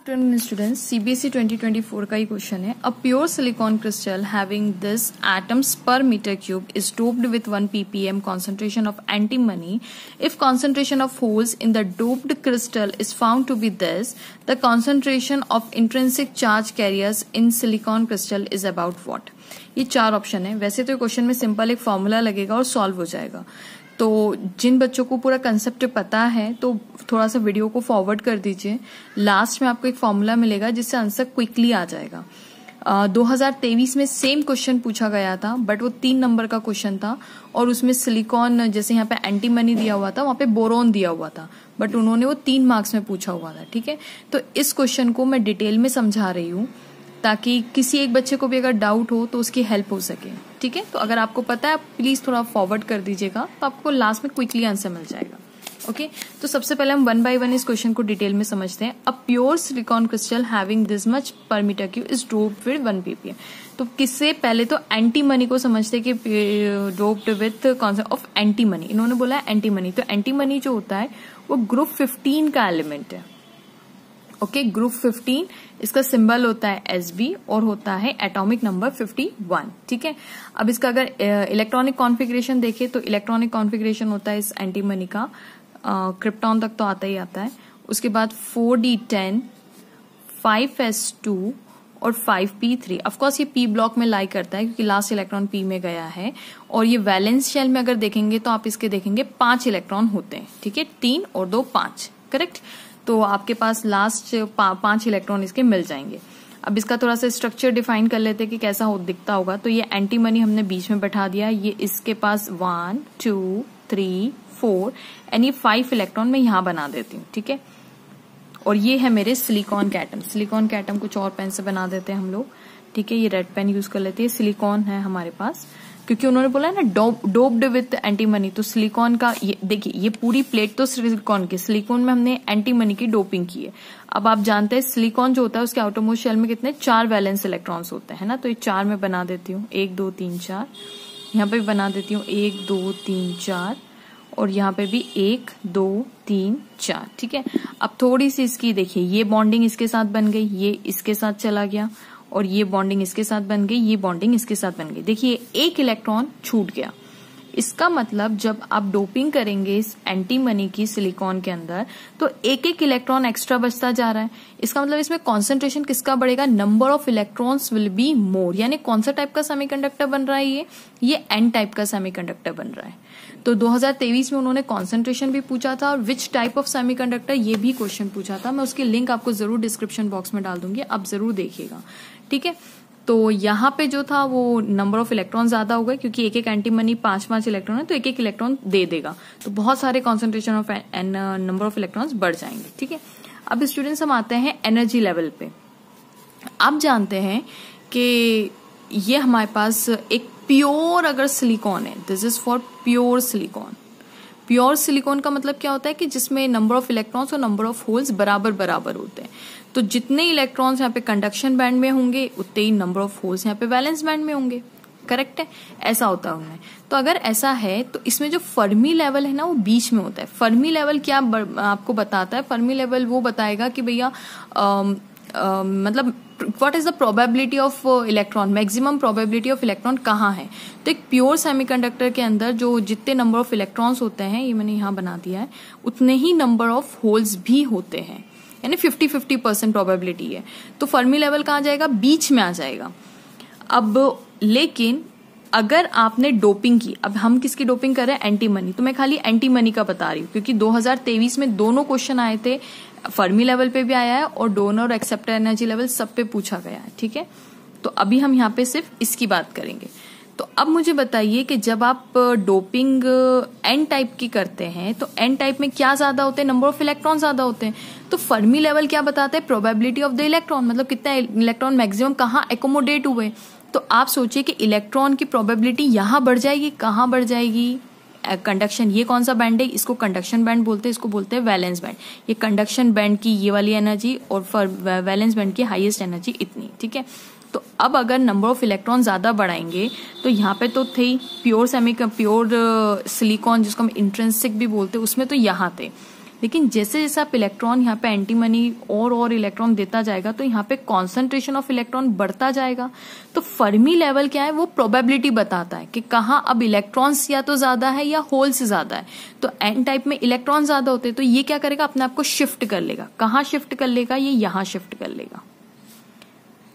Students CBSE 2024 का ही question है। A pure silicon crystal having this atoms per metre cube is doped with 1 ppm concentration of antimony. If concentration of holes in the doped crystal is found to be this, the concentration of intrinsic charge carriers in silicon crystal is about what? ये चार option है। वैसे तो question में simple एक formula लगेगा और solve हो जाएगा। तो जिन बच्चों को पूरा कंसेप्ट पता है तो थोड़ा सा वीडियो को फॉरवर्ड कर दीजिए। लास्ट में आपको एक फॉर्मूला मिलेगा जिससे आंसर क्विकली आ जाएगा। 2023 में सेम क्वेश्चन पूछा गया था, बट वो 3 नंबर का क्वेश्चन था और उसमें सिलिकॉन, जैसे यहाँ पे एंटीमनी दिया हुआ था, वहां पे बोरोन दिया हुआ था, बट उन्होंने वो 3 मार्क्स में पूछा हुआ था। ठीक है, तो इस क्वेश्चन को मैं डिटेल में समझा रही हूँ ताकि किसी एक बच्चे को भी अगर डाउट हो तो उसकी हेल्प हो सके। ठीक है, तो अगर आपको पता है प्लीज थोड़ा फॉरवर्ड कर दीजिएगा तो आपको लास्ट में क्विकली आंसर मिल जाएगा। ओके, तो सबसे पहले हम 1 बाय 1 इस क्वेश्चन को डिटेल में समझते हैं। A pure silicon crystal having this much per metre cube is doped with 1 ppm। तो किससे पहले तो एंटीमनी को समझते हैं कि doped with concept of antimony. इन्होंने बोला है एंटीमनी, तो एंटीमनी जो होता है वो ग्रुप 15 का एलिमेंट है। ओके, ग्रुप 15 इसका सिंबल होता है Sb और होता है एटॉमिक नंबर 51। ठीक है, अब इसका अगर इलेक्ट्रॉनिक कॉन्फ़िगरेशन देखें तो इलेक्ट्रॉनिक कॉन्फ़िगरेशन होता है इस एंटीमनी का क्रिप्टॉन तक तो आता ही आता है। उसके बाद 4d10, 5s2 और 5p3। ऑफकोर्स ये p ब्लॉक में लाई करता है क्योंकि लास्ट इलेक्ट्रॉन p में गया है। और ये वैलेंस शेल में अगर देखेंगे तो आप इसके देखेंगे 5 इलेक्ट्रॉन होते हैं। ठीक है, 3 और 2 5, करेक्ट। तो आपके पास लास्ट 5 इलेक्ट्रॉन इसके मिल जाएंगे। अब इसका थोड़ा सा स्ट्रक्चर डिफाइन कर लेते हैं कि कैसा दिखता होगा। तो ये एंटीमनी हमने बीच में बैठा दिया, ये इसके पास 1 2 3 4 यानी 5 इलेक्ट्रॉन मैं यहां बना देती हूँ। ठीक है, और ये है मेरे सिलिकॉन के एटम। सिलिकॉन के एटम कुछ और पेन से बना देते हैं हम लोग। ठीक है, ये रेड पेन यूज कर लेते हैं। सिलिकॉन है हमारे पास क्योंकि उन्होंने बोला है ना डोप्ड विथ एंटीमनी, तो सिलिकॉन का ये देखिए, ये पूरी प्लेट तो सिलिकॉन की, सिलिकॉन में हमने एंटीमनी की डोपिंग की है। अब आप जानते हैं सिलिकॉन जो होता है उसके आउटरमोस्ट शेल में कितने 4 वैलेंस इलेक्ट्रॉन्स होते हैं ना। तो ये 4 में बना देती हूँ, 1 2 3 4। यहाँ पे भी बना देती हूँ 1 2 3 4 और यहाँ पे भी 1 2 3 4। ठीक है, अब थोड़ी सी इसकी देखिए, ये बॉन्डिंग इसके साथ बन गई, ये इसके साथ चला गया और ये बॉन्डिंग इसके साथ बन गई, ये बॉन्डिंग इसके साथ बन गई। देखिए 1 इलेक्ट्रॉन छूट गया। इसका मतलब जब आप डोपिंग करेंगे इस एंटीमनी की सिलिकॉन के अंदर तो 1 इलेक्ट्रॉन एक्स्ट्रा बचता जा रहा है। इसका मतलब इसमें कॉन्सेंट्रेशन किसका बढ़ेगा, number of electrons will be more. यानी कौन सा टाइप का सेमीकंडक्टर बन रहा है, ये एन टाइप का सेमीकंडक्टर बन रहा है। तो 2023 में उन्होंने कॉन्सेंट्रेशन भी पूछा था और विच टाइप ऑफ सेमीकंडक्टर ये भी क्वेश्चन पूछा था। मैं उसकी लिंक आपको जरूर डिस्क्रिप्शन बॉक्स में डाल दूंगी, आप जरूर देखिएगा। ठीक है, तो यहाँ पे जो था वो नंबर ऑफ इलेक्ट्रॉन ज्यादा हो गए क्योंकि 1 एंटीमनी 5 इलेक्ट्रॉन है तो 1 इलेक्ट्रॉन दे देगा, तो बहुत सारे concentration of number of electrons बढ़ जाएंगे। ठीक है, अब स्टूडेंट्स हम आते हैं एनर्जी लेवल पे। आप जानते हैं कि ये हमारे पास एक प्योर अगर सिलिकॉन है, this is for pure silicon. Pure silicon का मतलब क्या होता है कि जिसमें नंबर ऑफ इलेक्ट्रॉन्स और नंबर ऑफ होल्स बराबर बराबर होते हैं। तो जितने इलेक्ट्रॉन्स यहाँ पे कंडक्शन बैंड में होंगे उतने ही नंबर ऑफ होल्स यहाँ पे वैलेंस बैंड में होंगे, करेक्ट है, ऐसा होता है उनमें। तो अगर ऐसा है तो इसमें जो फर्मी लेवल है ना वो बीच में होता है। फर्मी लेवल क्या आपको बताता है, फर्मी लेवल वो बताएगा कि भैया मतलब what is the probability of electron, maximum probability of electron कहाँ है। तो एक प्योर सेमीकंडक्टर के अंदर जो जितने नंबर ऑफ इलेक्ट्रॉन्स होते हैं, ये मैंने यहाँ बना दिया है, उतने ही नंबर ऑफ होल्स भी होते हैं, यानी 50-50% प्रोबेबिलिटी है। तो फर्मी लेवल कहाँ जाएगा, बीच में आ जाएगा। अब लेकिन अगर आपने डोपिंग की, अब हम किसकी डोपिंग कर रहे हैं, एंटीमनी, तो मैं खाली एंटीमनी का बता रही हूँ क्योंकि 2023 में दोनों क्वेश्चन आए थे, फर्मी लेवल पे भी आया है और डोनर और एक्सेप्टर एनर्जी लेवल सब पे पूछा गया है। ठीक है, तो अभी हम यहाँ पे सिर्फ इसकी बात करेंगे। तो अब मुझे बताइए कि जब आप डोपिंग एन टाइप की करते हैं तो एन टाइप में क्या ज्यादा होते हैं, नंबर ऑफ इलेक्ट्रॉन ज्यादा होते हैं। तो फर्मी लेवल क्या बताता है, प्रोबेबिलिटी ऑफ द इलेक्ट्रॉन, मतलब कितना इलेक्ट्रॉन मैक्सिमम कहाँ एकोमोडेट हुए। तो आप सोचिए कि इलेक्ट्रॉन की प्रोबेबिलिटी यहाँ बढ़ जाएगी, कहाँ बढ़ जाएगी, कंडक्शन, ये कौन सा बैंड है, इसको कंडक्शन बैंड बोलते हैं, इसको बोलते हैं वैलेंस बैंड। ये कंडक्शन बैंड की ये वाली एनर्जी और वैलेंस बैंड की हाईएस्ट एनर्जी इतनी। ठीक है, तो अब अगर नंबर ऑफ इलेक्ट्रॉन ज्यादा बढ़ाएंगे तो यहाँ पे तो थे प्योर सिलिकॉन जिसको हम इंट्रिंसिक भी बोलते हैं, उसमें तो यहाँ थे। लेकिन जैसे जैसे आप इलेक्ट्रॉन यहाँ पे एंटीमनी और इलेक्ट्रॉन देता जाएगा तो यहाँ पे कॉन्सेंट्रेशन ऑफ इलेक्ट्रॉन बढ़ता जाएगा। तो फर्मी लेवल क्या है, वो प्रोबेबिलिटी बताता है कि कहाँ अब इलेक्ट्रॉन्स या तो ज्यादा है या होल्स ज्यादा है। तो एन टाइप में इलेक्ट्रॉन ज्यादा होते हैं तो ये क्या करेगा, अपने आप को शिफ्ट कर लेगा। कहाँ शिफ्ट कर लेगा, ये यहां शिफ्ट कर लेगा।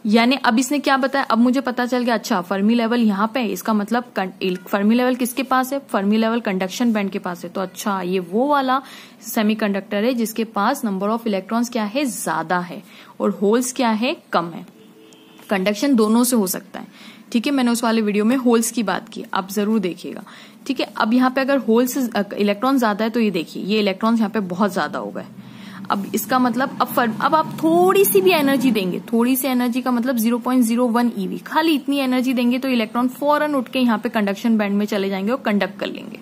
यानी अब इसने क्या बताया, अब मुझे पता चल गया अच्छा फर्मी लेवल यहाँ पे है, इसका मतलब फर्मी लेवल किसके पास है, फर्मी लेवल कंडक्शन बैंड के पास है। तो अच्छा ये वो वाला सेमीकंडक्टर है जिसके पास नंबर ऑफ इलेक्ट्रॉन्स क्या है, ज्यादा है, और होल्स क्या है, कम है। कंडक्शन दोनों से हो सकता है, ठीक है। मैंने उस वाले वीडियो में होल्स की बात की, आप जरूर देखिएगा, ठीक है। अब यहाँ पे अगर होल्स इलेक्ट्रॉन ज्यादा है तो ये देखिए ये इलेक्ट्रॉन्स यहाँ पे बहुत ज्यादा हो गए। अब इसका मतलब अब आप थोड़ी सी भी एनर्जी देंगे, थोड़ी सी एनर्जी का मतलब 0.01 ईवी, खाली इतनी एनर्जी देंगे तो इलेक्ट्रॉन फौरन उठ के यहाँ पे कंडक्शन बैंड में चले जाएंगे और कंडक्ट कर लेंगे,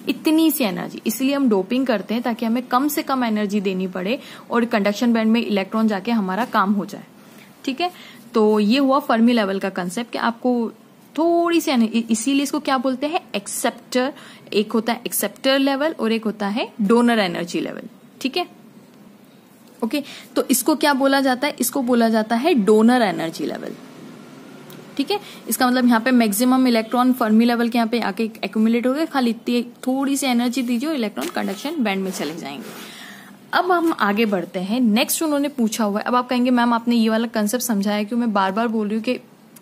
इतनी सी एनर्जी। इसलिए हम डोपिंग करते हैं ताकि हमें कम से कम एनर्जी देनी पड़े और कंडक्शन बैंड में इलेक्ट्रॉन जाके हमारा काम हो जाए, ठीक है। तो ये हुआ फर्मी लेवल का कंसेप्ट कि आपको थोड़ी सी, इसीलिए इसको क्या बोलते हैं, एक्सेप्टर। एक होता है एक्सेप्टर लेवल और एक होता है डोनर एनर्जी लेवल, ठीक है, ओके। तो इसको क्या बोला जाता है, इसको बोला जाता है डोनर एनर्जी लेवल, ठीक है। इसका मतलब यहाँ पे मैक्सिमम इलेक्ट्रॉन फर्मी लेवल के यहाँ पे आके एक्यूमुलेट हो गए, खाली इतनी थोड़ी सी एनर्जी दीजिए, इलेक्ट्रॉन कंडक्शन बैंड में चले जाएंगे। अब हम आगे बढ़ते हैं, नेक्स्ट उन्होंने पूछा हुआ है। अब आप कहेंगे मैम आपने ये वाला कंसेप्ट समझाया, क्यों मैं बार बार बोल रही हूँ कि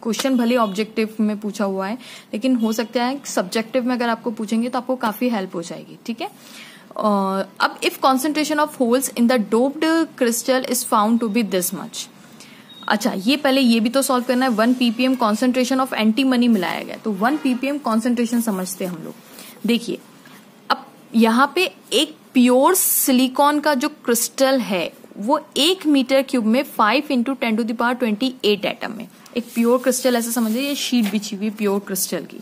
क्वेश्चन भले ऑब्जेक्टिव में पूछा हुआ है लेकिन हो सकता है सब्जेक्टिव में अगर आपको पूछेंगे तो आपको काफी हेल्प हो जाएगी, ठीक है। अब if concentration of holes in the doped crystal is found to be this much. अच्छा ये पहले ये भी तो सॉल्व करना है। 1 ppm कॉन्सेंट्रेशन ऑफ एंटीमनी मिलाया गया, तो 1 ppm कॉन्सेंट्रेशन समझते हैं हम लोग। देखिए अब यहाँ पे एक प्योर सिलिकॉन का जो क्रिस्टल है वो 1 मीटर क्यूब में 5 × 10⁻28 एटम है। एक प्योर क्रिस्टल ऐसे समझिए, ये शीट बिछी हुई प्योर क्रिस्टल की।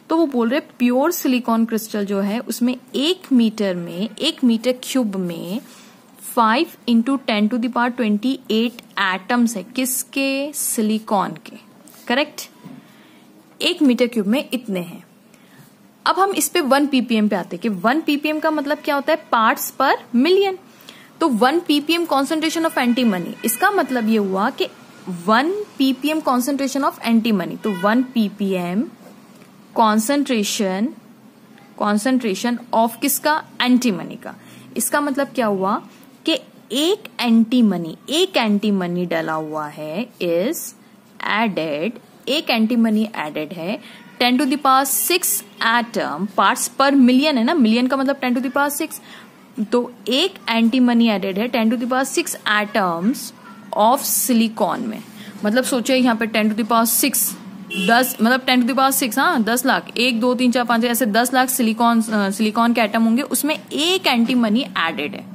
तो वो बोल रहे प्योर सिलिकॉन क्रिस्टल जो है उसमें 1 मीटर क्यूब में 5 × 10⁻28 एटम्स है। किसके, सिलिकॉन के, करेक्ट। 1 मीटर क्यूब में इतने हैं। अब हम इस पे 1 ppm पे आते हैं कि 1 ppm का मतलब क्या होता है, पार्ट्स पर मिलियन। तो 1 ppm कॉन्सेंट्रेशन ऑफ एंटीमनी, इसका मतलब ये हुआ कि 1 ppm कॉन्सेंट्रेशन ऑफ एंटीमनी, तो 1 ppm कॉन्सेंट्रेशन ऑफ किसका, एंटीमनी का। इसका मतलब क्या हुआ कि एक एंटीमनी डाला हुआ है इज एडेड, एक एंटीमनी एडेड है 10⁶ एटम, पार्ट्स पर मिलियन है ना, मिलियन का मतलब 10⁶। तो एक एंटीमनी एडेड है 10⁶ एटम्स ऑफ सिलिकॉन में। मतलब सोचिए यहाँ पे 10⁶ 10 मतलब 10⁶, हाँ 10 लाख, 1 2 3 4 5 ऐसे 10 लाख सिलिकॉन के एटम होंगे, उसमें एक एंटीमनी एडेड है,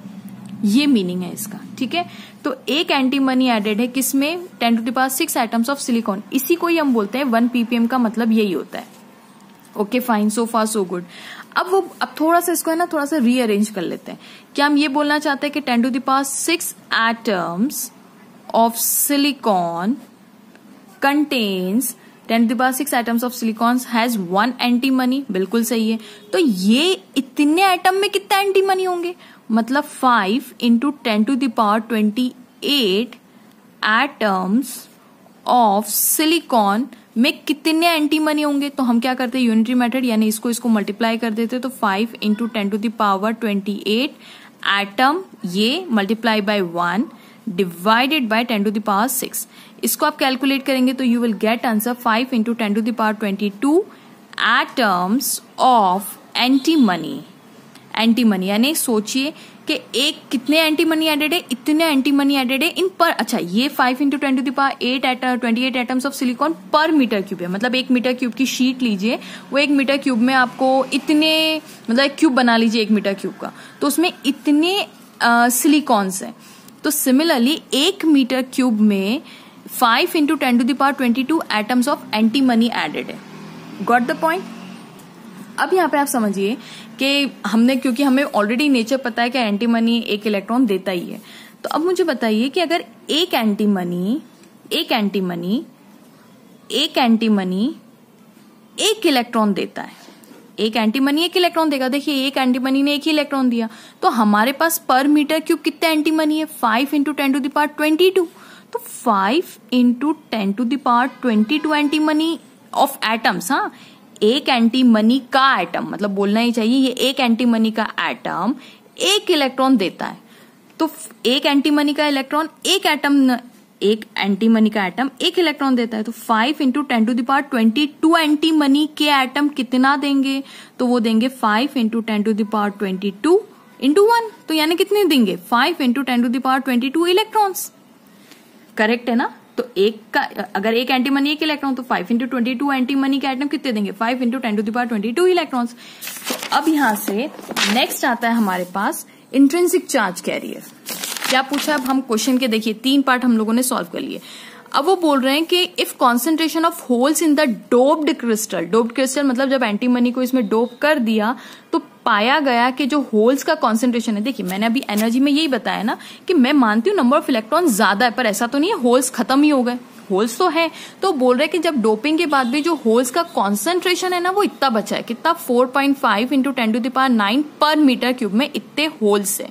ये मीनिंग है इसका, ठीक है। तो एक एंटीमनी एडेड है किसमें, 10⁶ एटम्स ऑफ सिलिकॉन। इसी को ही हम बोलते हैं 1 ppm का मतलब यही होता है। ओके फाइन, सो फार सो गुड। अब थोड़ा सा इसको है ना थोड़ा सा रीअरेंज कर लेते हैं। क्या हम ये बोलना चाहते हैं कि 10⁶ atoms of silicon contains 10⁶ atoms of silicon has 1 antimony, बिल्कुल सही है। तो ये इतने एटम में कितना एंटीमनी होंगे, मतलब 5 × 10⁻28 एटम्स ऑफ सिलिकॉन में कितने एंटीमनी होंगे। तो हम क्या करते हैं, यूनिटरी मेथड, यानी इसको मल्टीप्लाई कर देते। तो 5 × 10⁻28 एटम, ये मल्टीप्लाई बाय 1 डिवाइडेड बाय 10⁶। इसको आप कैलकुलेट करेंगे तो you will get answer 5 × 10⁻22 atoms of antimony. यानी सोचिए कि एक कितने एंटीमनी एडेड है, इतने एंटीमनी एडेड है इन पर। अच्छा ये 5 × 10⁻28 एटम्स ऑफ सिलिकॉन पर मीटर क्यूब है, मतलब 1 मीटर क्यूब की शीट लीजिए, वो 1 मीटर क्यूब में आपको इतने, मतलब एक क्यूब बना लीजिए 1 मीटर क्यूब का, तो उसमें इतने सिलिकॉन्स है। तो सिमिलरली 1 मीटर क्यूब में 5 × 10⁻22 एटम्स ऑफ एंटीमनी एडेड है। Got the point. अब यहाँ पे आप समझिए कि हमने, क्योंकि हमें ऑलरेडी नेचर पता है कि एंटीमनी एक इलेक्ट्रॉन देता ही है, तो अब मुझे बताइए कि अगर एक एंटीमनी एक इलेक्ट्रॉन देता है, एक एंटीमनी एक इलेक्ट्रॉन देगा। देखिए एक एंटीमनी ने एक ही इलेक्ट्रॉन दिया, तो हमारे पास पर मीटर क्यूब कितने एंटीमनी है, 5 × 10⁻22। तो 5 × 10⁻22 एंटीमनी ऑफ एटम्स। हाँ, एक एंटीमनी का एटम, मतलब बोलना ही चाहिए ये एक एंटीमनी का एटम एक इलेक्ट्रॉन देता है। तो एक एंटीमनी का इलेक्ट्रॉन एक एंटीमनी का एटम एक इलेक्ट्रॉन देता है। तो 5 × 10⁻22 एंटीमनी के एटम कितना देंगे, तो वो देंगे 5 × 10⁻22 × 1। तो यानी कितने देंगे, 5 × 10⁻22 इलेक्ट्रॉन्स। करेक्ट है ना। तो एक का अगर एक एंटीमनी एक इलेक्ट्रॉन, तो 5 × 22 एंटीमनी के एटम कितने देंगे, 5 × 10⁻22 इलेक्ट्रॉन्स। तो अब यहां से नेक्स्ट आता है हमारे पास इंट्रिंसिक चार्ज कैरियर। क्या पूछा अब हम क्वेश्चन के, देखिए 3 पार्ट हम लोगों ने सॉल्व कर लिए। अब वो बोल रहे हैं कि if concentration of holes in the doped crystal मतलब जब एंटीमनी को इसमें डोप कर दिया तो पाया गया कि जो होल्स का कॉन्सेंट्रेशन है, देखिए मैंने अभी एनर्जी में यही बताया ना कि मैं मानती हूँ नंबर ऑफ इलेक्ट्रॉन ज्यादा है, पर ऐसा तो नहीं है होल्स खत्म ही हो गए, होल्स तो है। तो बोल रहे हैं कि जब डोपिंग के बाद भी जो होल्स का कॉन्सेंट्रेशन है ना वो इतना बचा है, कितना 4.5 × 10⁹ पर मीटर क्यूब में इतने होल्स है।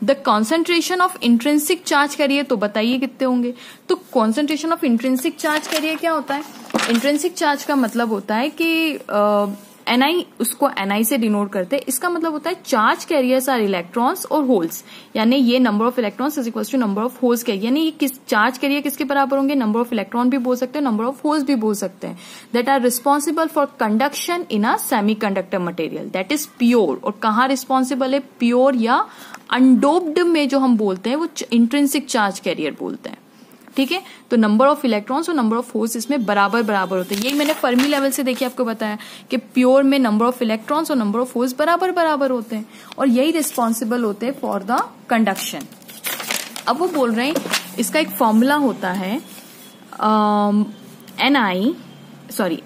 The concentration of intrinsic charge carrier, तो बताइए कितने होंगे। तो concentration of intrinsic charge carrier क्या होता है, इंट्रिंसिक चार्ज का मतलब होता है कि एनआई, उसको एनआई से डिनोट करते हैं। इसका मतलब होता है चार्ज कैरियर्स आर इलेक्ट्रॉन्स और होल्स, यानी ये number of electrons is equal to number of holes carrier, यानी ये किस चार्ज कैरियर किसके बराबर होंगे, नंबर ऑफ इलेक्ट्रॉन भी बोल सकते हैं, नंबर ऑफ होल्स भी बोल सकते हैं, that are responsible for conduction in a semiconductor material that is pure. और कहाँ रिस्पॉन्सिबल है, प्योर या अनडोप्ड में जो हम बोलते हैं वो इंट्रिंसिक चार्ज कैरियर बोलते हैं। ठीक है, तो नंबर ऑफ इलेक्ट्रॉन्स और नंबर ऑफ होल्स इसमें बराबर बराबर होते हैं। यही मैंने फर्मी लेवल से देखिए आपको बताया कि प्योर में नंबर ऑफ इलेक्ट्रॉन्स और नंबर ऑफ होल्स बराबर बराबर होते हैं और यही रिस्पॉन्सिबल होते हैं फॉर द कंडक्शन। अब वो बोल रहे हैं इसका एक फॉर्मूला होता है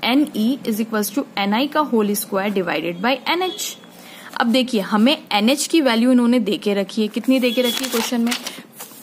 NE is equal to NI का whole square divided by NH। अब देखिए हमें NH की वैल्यू इन्होंने देके रखी है, कितनी देके रखी है क्वेश्चन में,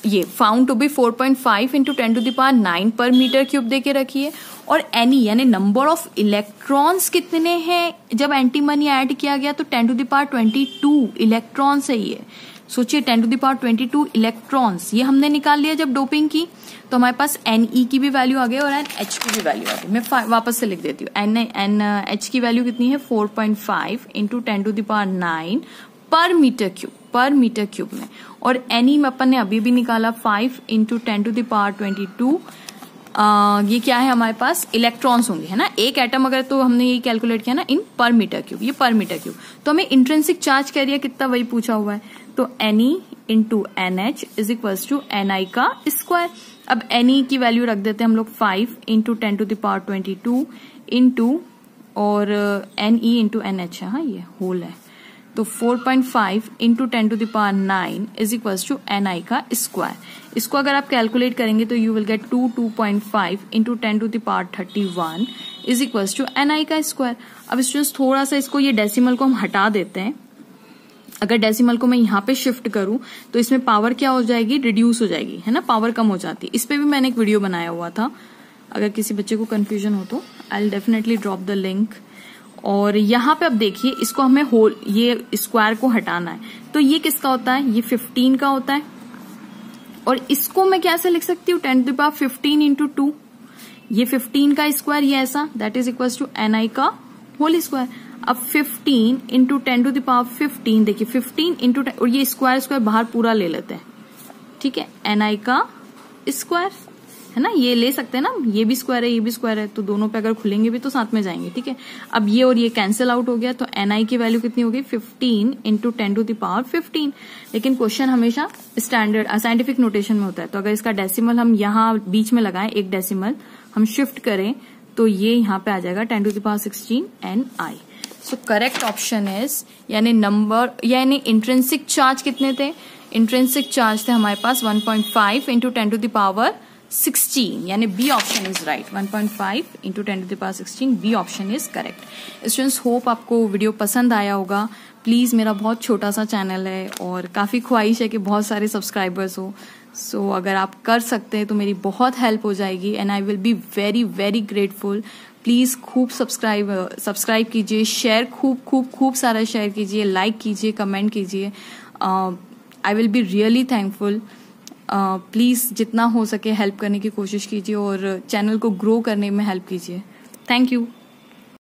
ये फाउंड टू बी 4.5 × 10⁹ पर मीटर क्यूब देके रखी है। और NE यानी नंबर ऑफ इलेक्ट्रॉन्स कितने हैं, जब एंटीमनी ऐड किया गया तो 10⁻22 इलेक्ट्रॉन्स है ये। सोचिए 10⁻22 इलेक्ट्रॉन्स ये हमने निकाल लिया जब डोपिंग की, तो हमारे पास NE की भी वैल्यू आ गई और NH की भी वैल्यू आ गई। मैं वापस से लिख देती हूँ, NH की वैल्यू कितनी है 4.5 × 10⁹ पर मीटर क्यूब में, और NE में अपन ने अभी भी निकाला 5 × 10⁻22। ये क्या है हमारे पास, इलेक्ट्रॉन्स होंगे है ना, एक एटम अगर, तो हमने यही कैलकुलेट किया ना इन पर मीटर क्यूब, ये पर मीटर क्यूब। तो हमें इंट्रिंसिक चार्ज कैरियर कितना वही पूछा हुआ है, तो NE × NH is equal to NI का स्क्वायर। अब NE की वैल्यू रख देते हैं हम लोग 5 × 10⁻22 इंटू और NE × NH है, हाँ ये होल है, तो 4.5 × 10⁹ इज इक्वल टू NI का स्क्वायर। इसको अगर आप कैलकुलेट करेंगे तो you will get 2.5 × 10⁻31 is equal to NI का स्क्वायर। अब स्टूडेंट्स थोड़ा सा इसको, ये डेसिमल को हम हटा देते हैं। अगर डेसिमल को मैं यहाँ पे शिफ्ट करूं तो इसमें पावर क्या हो जाएगी, रिड्यूस हो जाएगी है ना, पावर कम हो जाती है। इस पे भी मैंने एक वीडियो बनाया हुआ था, अगर किसी बच्चे को कंफ्यूजन हो तो I will definitely drop the link. और यहाँ पे अब देखिए इसको हमें होल, ये स्क्वायर को हटाना है, तो ये किसका होता है, ये 15 का होता है। और इसको मैं कैसे लिख सकती हूँ, 10⁻15 × 2, ये 15 का स्क्वायर, ये ऐसा, that is equal to NI का होल स्क्वायर। अब 15 × 10⁻15, देखिए 15 × 10, और ये स्क्वायर बाहर पूरा ले लेते हैं, ठीक है, NI का स्क्वायर है ना, ये ले सकते हैं ना, ये भी स्क्वायर है ये भी स्क्वायर है, तो दोनों पे अगर खुलेंगे भी तो साथ में जाएंगे। ठीक है, अब ये और ये कैंसिल आउट हो गया, तो NI की वैल्यू कितनी होगी 15 × 10⁻15। लेकिन क्वेश्चन हमेशा स्टैंडर्ड साइंटिफिक नोटेशन में होता है, तो अगर इसका डेसिमल हम यहाँ बीच में लगाएं, एक डेसिमल हम शिफ्ट करें तो ये यहाँ पे आ जाएगा 10⁻16 NI। So correct option is, यानी नंबर, यानी इंट्रिंसिक चार्ज कितने थे, इंट्रिंसिक चार्ज थे हमारे पास 1.5 × 10⁻16, यानी B option is right, 1.5 × 10⁻16 B option is correct. Students hope आपको वीडियो पसंद आया होगा। प्लीज, मेरा बहुत छोटा सा चैनल है और काफी ख्वाहिश है कि बहुत सारे सब्सक्राइबर्स हो, सो अगर आप कर सकते हैं तो मेरी बहुत हेल्प हो जाएगी and I will be very very grateful. Please खूब सब्सक्राइब कीजिए, शेयर खूब सारा शेयर कीजिए, लाइक कीजिए, कमेंट कीजिए. I will be really thankful. Please जितना हो सके हेल्प करने की कोशिश कीजिए और चैनल को ग्रो करने में हेल्प कीजिए. Thank you.